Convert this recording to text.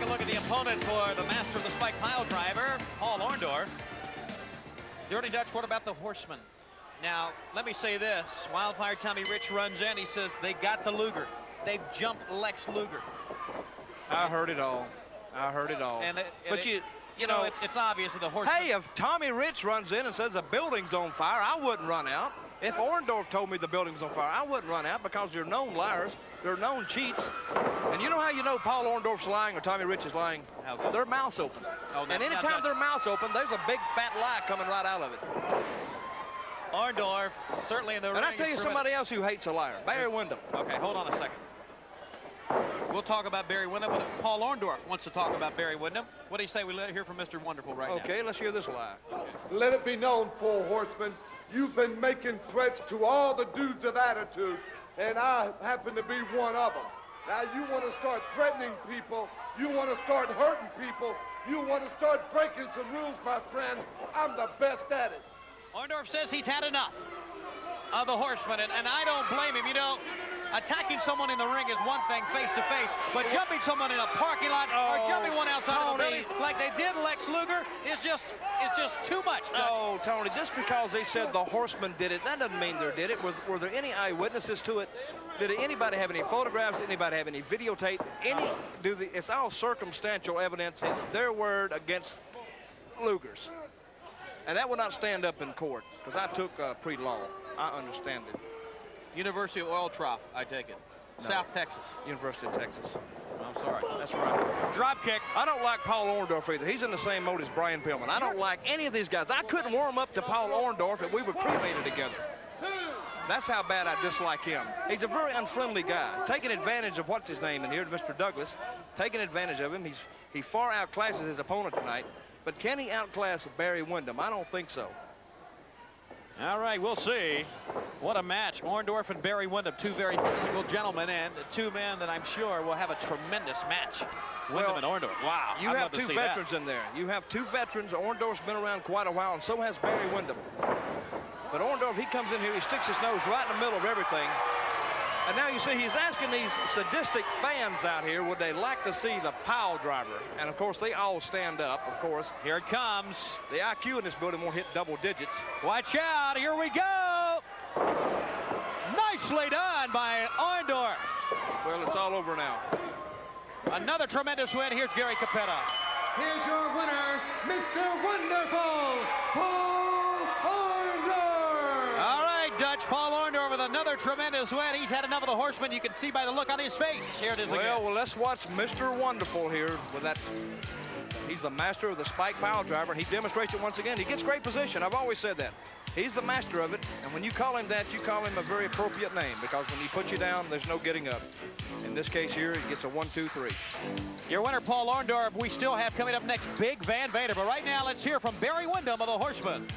look at the opponent for the master of the spike pile driver, Paul Orndorff. Dirty Dutch, what about the Horseman? Now, let me say this. Wildfire Tommy Rich runs in. He says they got the Luger. They've jumped Lex Luger. I heard it all. I heard it all. But you know, it's obvious that the Horseman... Hey, if Tommy Rich runs in and says the building's on fire, I wouldn't run out. If Orndorff told me the building's on fire, I wouldn't run out because they're known liars. They're known cheats. And you know how you know Paul Orndorff's lying or Tommy Rich is lying? How's that? Their mouth's open. Oh, and anytime their mouth's open, there's a big fat lie coming right out of it. Orndorff, certainly in the ring. And I tell you somebody else who hates a liar, Barry Windham. Okay, hold on a second. We'll talk about Barry Windham, but Paul Orndorff wants to talk about Barry Windham. What do you say we let hear from Mr. Wonderful right now? Okay, let's hear this lie. Let it be known, Four Horsemen, you've been making threats to all the dudes of attitude, and I happen to be one of them. Now you want to start threatening people, you want to start hurting people, you want to start breaking some rules, my friend. I'm the best at it. Orndorff says he's had enough of the Horseman, and I don't blame him. You know, attacking someone in the ring is one thing face to face, but jumping someone in a parking lot or jumping one outside of the building like they did Lex Luger is just too much. Oh, Tony, just because they said the Horseman did it, that doesn't mean they did it. Were there any eyewitnesses to it? Did anybody have any photographs? Anybody have any videotape? It's all circumstantial evidence. It's their word against Luger's. And that would not stand up in court, because I took pre-law. I understand it. University of Oil Trough, I take it. No. South Texas. University of Texas. I'm sorry. That's right. Drop kick. I don't like Paul Orndorff either. He's in the same mode as Brian Pillman. I don't like any of these guys. I couldn't warm up to Paul Orndorff if we were cremated together. That's how bad I dislike him. He's a very unfriendly guy. Taking advantage of what's his name in here, Mr. Douglas. Taking advantage of him. He far outclasses his opponent tonight. But can he outclass Barry Windham? I don't think so. All right, we'll see. What a match. Orndorff and Barry Windham, two very physical gentlemen, and two men that I'm sure will have a tremendous match. Windham and Orndorff. Wow. You have two veterans in there. You have two veterans. Orndorff's been around quite a while, and so has Barry Windham. But Orndorff, he comes in here, he sticks his nose right in the middle of everything. And now you see he's asking these sadistic fans out here, would they like to see the pile driver? And of course, they all stand up, of course. Here it comes. The IQ in this building won't hit double digits. Watch out, here we go. Nicely done by Orndorff. Well, it's all over now. Another tremendous win. Here's Gary Capetta. Here's your winner, Mr. Wonderful, Paul Orndorff. All right, Dutch. Paul Orndorff with another tremendous win. He's had enough of the Horseman. You can see by the look on his face. Here it is again. Well, let's watch Mr. Wonderful here with that. He's the master of the spike pile driver, and he demonstrates it once again. He gets great position. I've always said that. He's the master of it, and when you call him that, you call him a very appropriate name, because when he puts you down, there's no getting up. In this case here, he gets a 1, 2, 3. Your winner, Paul Orndorff. We still have coming up next Big Van Vader, but right now let's hear from Barry Windham of the Horsemen.